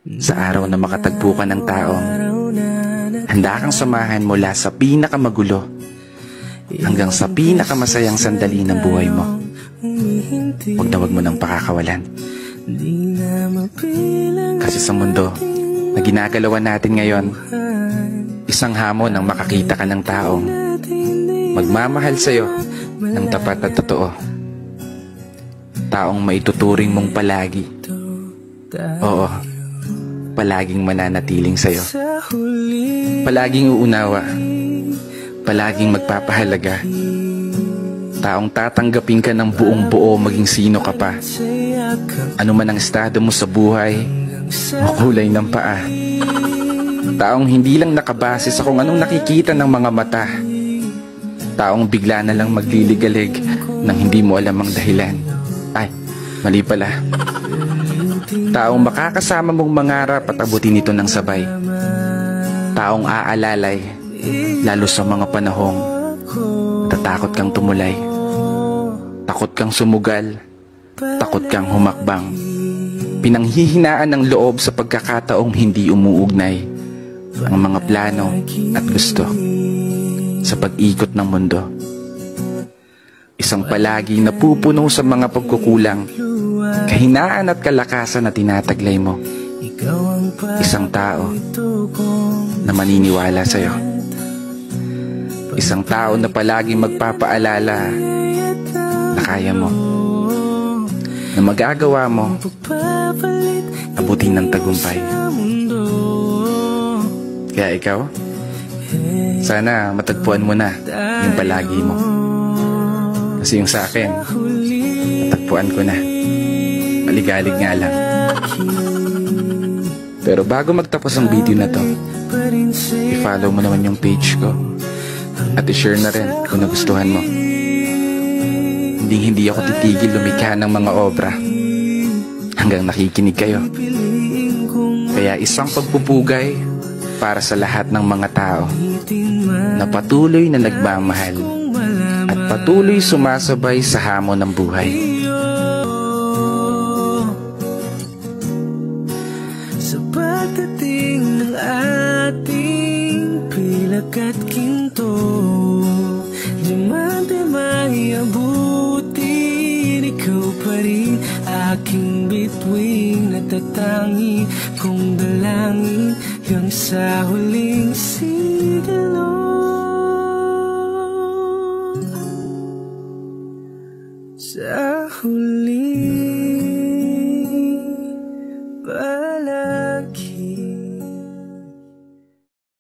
Sa araw na makatagpo ka ng taong handa kang samahan mula sa pinakamagulo hanggang sa pinakamasayang sandali ng buhay mo. Huwag na huwag mo nang pakakawalan. Kasi sa mundo na ginagalawan natin ngayon, isang hamon ang makakita ka ng taong magmamahal sa'yo ng tapat at totoo. Taong maituturing mong palagi. Oo, palaging mananatiling sa'yo. Palaging uunawa. Palaging magpapahalaga. Taong tatanggapin ka ng buong buo maging sino ka pa. Ano man ang estado mo sa buhay o kulay ng paa. Taong hindi lang nakabase sa kung anong nakikita ng mga mata. Taong bigla na lang magliligalig nang hindi mo alam ang dahilan. Ay, mali pala. Taong makakasama mong mangarap at abutin ito ng sabay. Taong aalalay, lalo sa mga panahong natatakot kang tumulay. Takot kang sumugal, takot kang humakbang. Pinanghihinaan ng loob sa pagkakataong hindi umuugnay ang mga plano at gusto sa pag-ikot ng mundo. Isang palagi na pupuno sa mga pagkukulang, kahinaan at kalakasan na tinataglay mo. Isang tao na maniniwala sa'yo. Isang tao na palaging magpapaalala na kaya mo, na magagawa mo abutin ng tagumpay. Kaya ikaw, sana matagpuan mo na yung palagi mo. Kasi yung sa akin, natagpuan ko na. Maligalig nga lang. Pero bago magtapos ang video na to, i-follow mo naman yung page ko at i-share na rin kung nagustuhan mo. Hindi ako titigil lumikha ng mga obra hanggang nakikinig kayo. Kaya isang pagpupugay para sa lahat ng mga tao na patuloy na nagmamahal at patuloy sumasabay sa hamon ng buhay. Sa pagdating ng ating pilak at ginto, diamante may abutin, ikaw pa rin aking bituin at tatangi kong dalangin hanggang sa huling sigalo. Sa huling pala